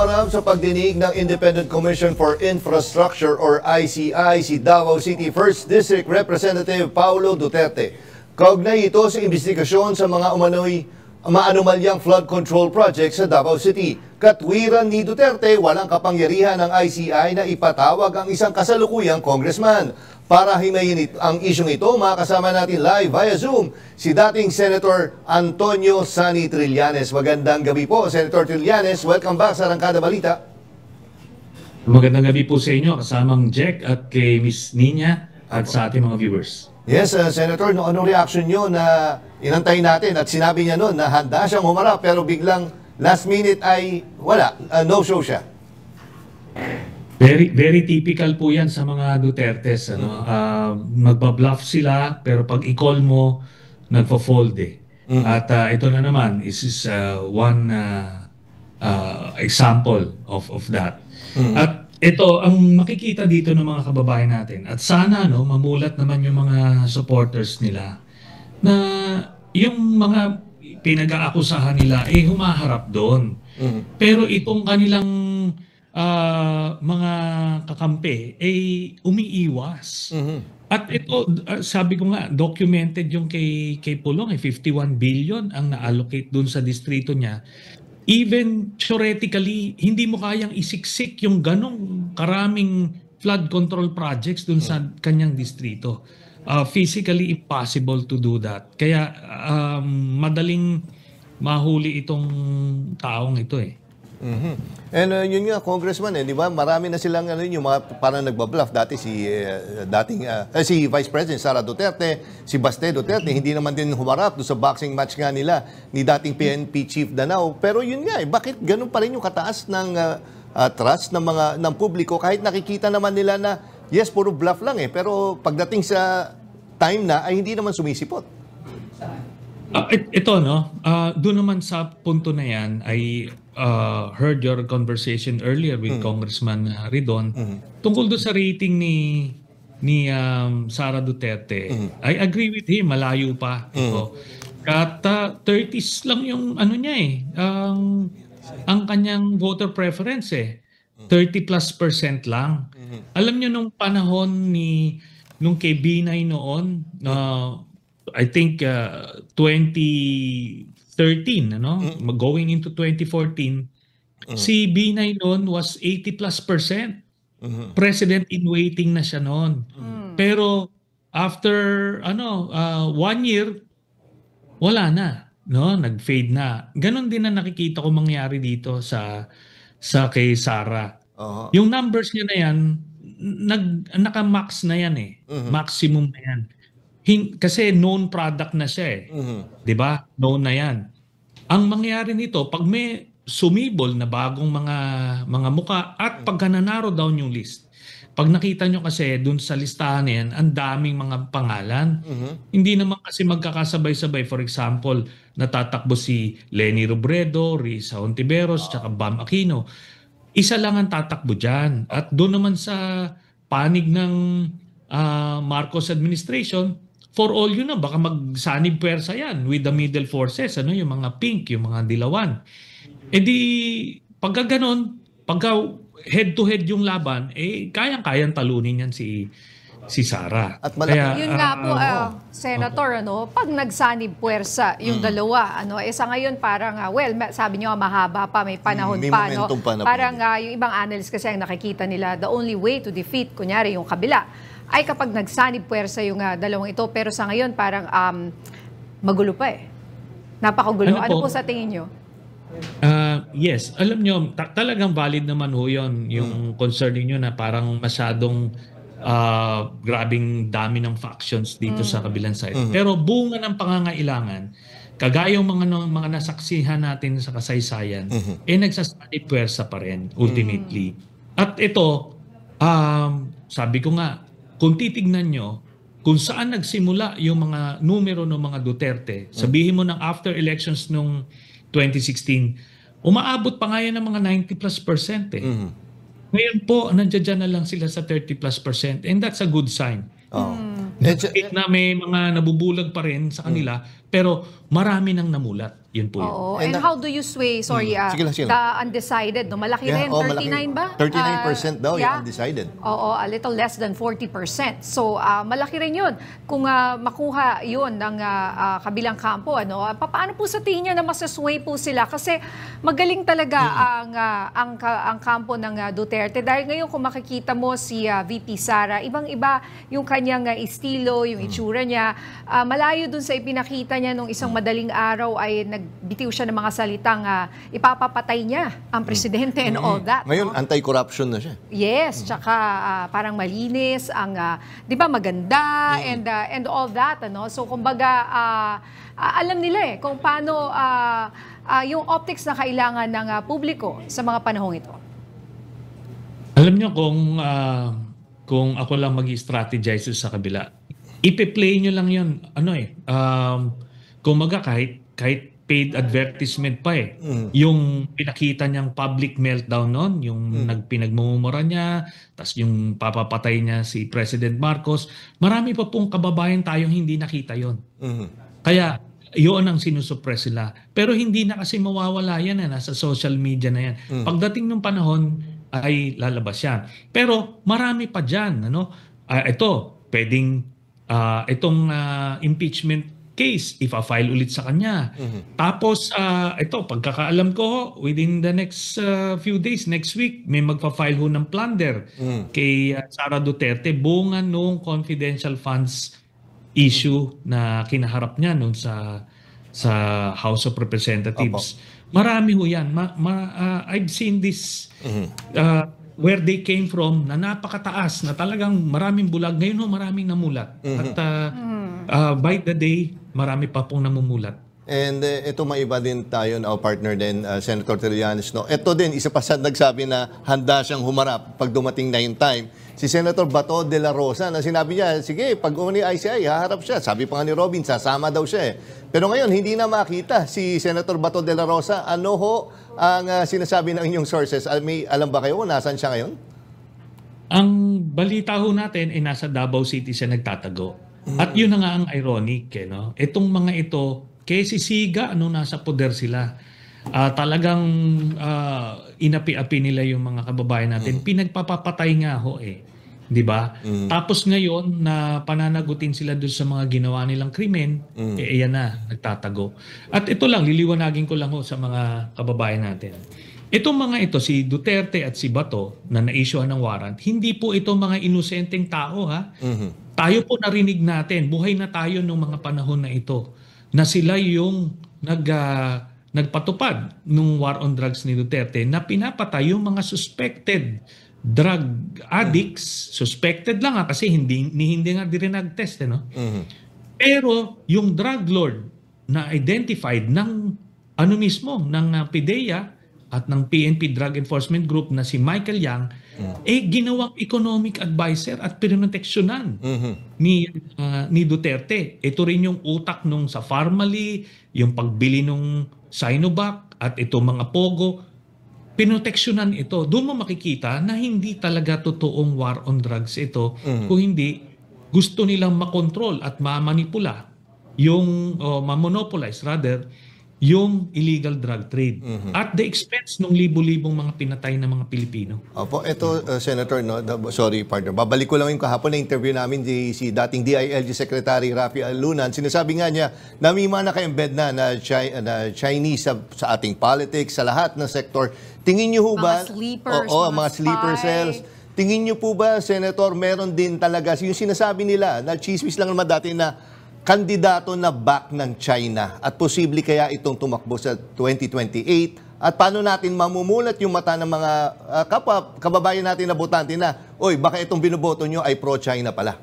Humarap sa pagdinig ng Independent Commission for Infrastructure or ICI si Davao City 1st District Representative Paulo Duterte. Kaugnay ito sa investigasyon sa mga maanomalyang flood control project sa Davao City. Katwiran ni Duterte, walang kapangyarihan ng ICI na ipatawag ang isang kasalukuyang congressman. Para himayin ang isyong ito, makasama natin live via Zoom si dating Senator Antonio Sani Trillanes. Magandang gabi po, Senator Trillanes. Welcome back sa Arangkada Balita. Magandang gabi po sa inyo, kasamang Jack at kay Miss Nina at sa ating mga viewers. Yes, Senator, anong reaction nyo na inantay natin at sinabi niya noon na handa siyang humarap pero biglang last minute ay wala, no-show siya? Very typical po yan sa mga Dutertes. Magbabluff sila pero pag i-call mo, nagpo-fold eh. At ito na naman, this is one example of that. At ito, ang makikita dito ng mga kababayan natin, at sana mamulat naman yung mga supporters nila, na yung mga pinag-aakusahan nila, humaharap doon. Pero itong kanilang mga kakampi, umiiwas. At ito, sabi ko nga, documented yung kay Pulong, 51 billion ang na-allocate doon sa distrito niya. Even theoretically, hindi mo kayang isiksik yung ganong karaming flood control projects dun sa kanyang distrito. Physically impossible to do that. Kaya madaling mahuli itong taong ito eh. And yun nga, Congressman, di ba? Marami na silang yung mga parang nagbabluff. Dati si Vice President Sara Duterte, si Baste Duterte, hindi naman din humarap doon sa boxing match nga nila ni dating PNP Chief Danao. Pero yun nga, bakit ganun pa rin yung kataas ng trust ng publiko kahit nakikita naman nila na yes, puro bluff lang pero pagdating sa time na ay hindi naman sumisipot. Ito doon naman sa punto na yan ay heard your conversation earlier with Congressman Ridon tungkol doon sa rating ni Sara Duterte. I agree with him, malayo pa ito. Kata 30s lang yung niya ang kanyang voter preference 30+% lang. Alam niyo nung panahon nung kay Binay noon, I think 2013, going into 2014, si Binay noon was 80+%. President in waiting na siya noon. Pero after 1 year, wala na, nag-fade na. Ganon din na nakikita ko mangyari dito sa kay Sara. Yung numbers niya na yan, naka-max na yan maximum na yan. Kasi known product na siya 'di ba? Known na 'yan. Ang mangyayari nito pag may sumibol na bagong mga muka at pagka na-narrow down yung list. Pag nakita nyo kasi dun sa listahan na yan, ang daming mga pangalan. Hindi naman kasi magkakasabay-sabay. For example, natatakbo si Leni Robredo, Risa Hontiveros, tsaka Bam Aquino. Isa lang ang tatakbo dyan. At doon naman sa panig ng Marcos administration, for all you know, baka magsanib puwersa yan with the middle forces, yung mga pink, yung mga dilawan. Di, pagka ganon, pagka head-to-head yung laban, kayang-kayang talunin yan si Sara. At kaya, yun nga po, Senator, pag nagsanib puwersa yung dalawa, sa ngayon parang, sabi nyo mahaba pa, may panahon pa, parang yung ibang analysts kasi ang nakikita nila, the only way to defeat, kunyari yung kabila, ay kapag nagsanib puwersa yung dalawang ito. Pero sa ngayon, parang magulo pa Napakagulo. Ano po sa tingin nyo? Yes. Alam nyo, talagang valid naman ho yun, yung concern niyo na parang masyadong grabing dami ng factions dito sa kabilang side. Pero bunga ng pangangailangan, kagaya yung mga nasaksihan natin sa kasaysayan, nagsasanib puwersa pa rin, ultimately. At ito, sabi ko nga, kung titignan nyo, kung saan nagsimula yung mga numero ng mga Duterte, sabihin mo ng after elections nung 2016, umaabot pa nga yan ng mga 90+%. Ngayon po, nandiyan na lang sila sa 30+%, and that's a good sign. Na may mga nabubulag pa rin sa kanila, pero marami nang namulat. Yun po yun. Oo. And how do you sway, sorry, Sige lang. the undecided, no? Malaki rin, 39 ba? 39% daw yung undecided. Oo, a little less than 40%. So, malaki rin yun. Kung makuha yun ng kabilang kampo, ano, paano po sa tingin niyo na masasway po sila? Kasi magaling talaga ang kampo ng Duterte. Dahil ngayon, kung makikita mo si VP Sara, ibang-iba yung kanyang estilo, yung itsura niya. Malayo dun sa ipinakita niya nung isang madaling araw ay nagbitiw siya ng mga salitang ipapapatay niya ang presidente and all that. Ngayon, no? anti-corruption na siya. Yes, tsaka parang malinis, ang 'di ba maganda and all that, ano. So kumbaga alam nila kung paano yung optics na kailangan ng publiko sa mga panahong ito. Alam niyo kung ako lang mag-strategize sa kabila, ipe-play niyo lang 'yon. Kumaga kahit paid advertisement pa yung pinakita niyang public meltdown noon, yung nagpinagmumura niya, tas yung papapatay niya si President Marcos, marami pa pong kababayan tayong hindi nakita yon. Kaya yun ang sinusuppress sila. Pero hindi na kasi mawawala yan, nasa social media na yan. Pagdating ng panahon ay lalabas yan. Pero marami pa dyan. Ito, pwedeng itong impeachment case, ipa-file ulit sa kanya. Tapos, ito, pagkakaalam ko, within the next few days, next week, may magpa-file ho ng plunder kay Sara Duterte, bunga nung confidential funds issue na kinaharap niya noon sa House of Representatives. Marami ho yan. I've seen this where they came from na napakataas, na talagang maraming bulag. Ngayon ho, maraming namulat. At by the day, marami pa pong namumulat. And ito maiba din tayo na partner din, Senator Trillanes. No? Ito din, isa pa sa nagsabi na handa siyang humarap pag dumating na yung time. Si Senator Bato de la Rosa na sinabi niya, sige, pag umani ICI, haharap siya. Sabi pa nga ni Robin, sasama daw siya. Pero ngayon, hindi na makita si Senator Bato de la Rosa. Ano ho ang sinasabi ng inyong sources? May alam ba kayo kung nasan siya ngayon? Ang balita ho natin ay nasa Davao City siya nagtatago. At yun na nga ang ironic. No? Itong mga ito, kaya si Siga, nasa poder sila. Talagang inapi-api nila yung mga kababayan natin. Pinagpapapatay nga ho Di ba? Tapos ngayon na pananagutin sila doon sa mga ginawa nilang krimen, ayan na, nagtatago. At ito lang, liliwanagin ko lang ho sa mga kababayan natin. Itong mga ito, si Duterte at si Bato, na na-issuehan ng warrant, hindi po ito mga inosenteng tao, ha? Tayo po narinig natin, buhay na tayo nung mga panahon na ito, na sila yung nagpatupad nung war on drugs ni Duterte, na pinapatay yung mga suspected drug addicts. Suspected lang kasi hindi nga din nag-test. Pero yung drug lord na identified ng ng PDEA at ng PNP Drug Enforcement Group na si Michael Yang, ginawang economic advisor at pinoteksyonan ni Duterte. Ito rin yung utak nung sa Farmally, yung pagbili nung Sinovac at ito mga Pogo, pinoteksyonan ito. Doon mo makikita na hindi talaga totoong war on drugs ito, kung hindi gusto nilang makontrol at mamanipula yung, mamonopolize rather, yung illegal drug trade at the expense ng libo-libong mga pinatay na mga Pilipino. Opo, ito Senator, sorry partner, babalik ko lang yung kahapon na interview namin si dating DILG Secretary Rafi Alunan. Sinasabi nga niya na may mga naka-embed na Chinese sa ating politics, sa lahat ng sektor. Tingin niyo ho ba? Mga sleepers, mga sleeper cells. Tingin niyo po ba, Senator, meron din talaga, yung sinasabi nila, na chismis lang naman dati na kandidato na back ng China at posible kaya itong tumakbo sa 2028? At paano natin mamumulat yung mata ng mga kababayan natin na botante na, oy, baka itong binoboto nyo ay pro-China pala?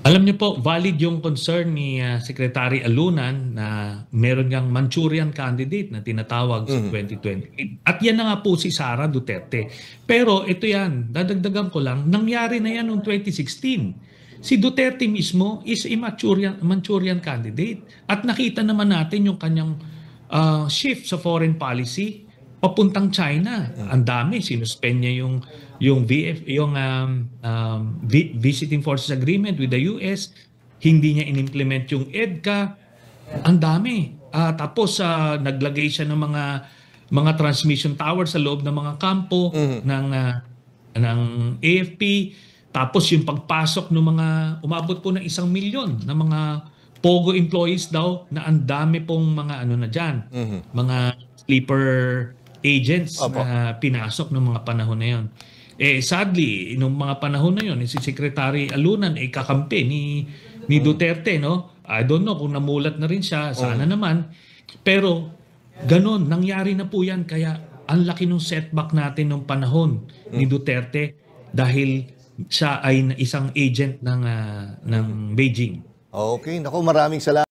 Alam niyo po, valid yung concern ni Secretary Alunan na meron ngang Manchurian candidate na tinatawag sa 2028. At yan na nga po si Sara Duterte. Pero ito yan, dadagdagan ko lang, nangyari na yan noong 2016. Si Duterte mismo is a Manchurian candidate. At nakita naman natin yung kanyang shift sa foreign policy papuntang China. Ang dami, sinuspend niya yung Visiting Forces Agreement with the US. Hindi niya inimplement yung EDCA. Ang dami. Tapos naglagay siya ng mga transmission tower sa loob ng mga kampo ng AFP. Tapos yung pagpasok ng mga umabot po ng 1 milyon na mga POGO employees daw na ang dami pong mga ano na diyan, mga sleeper agents na pinasok ng mga panahon na 'yon. Sadly, nung mga panahon na 'yon, si Secretary Alunan kakampi ni Duterte, no? I don't know kung namulat na rin siya, sana naman. Pero ganon, nangyari na po 'yan, kaya ang laki ng setback natin nung panahon ni Duterte dahil siya ay isang agent ng Beijing. Okay, naku, maraming salamat.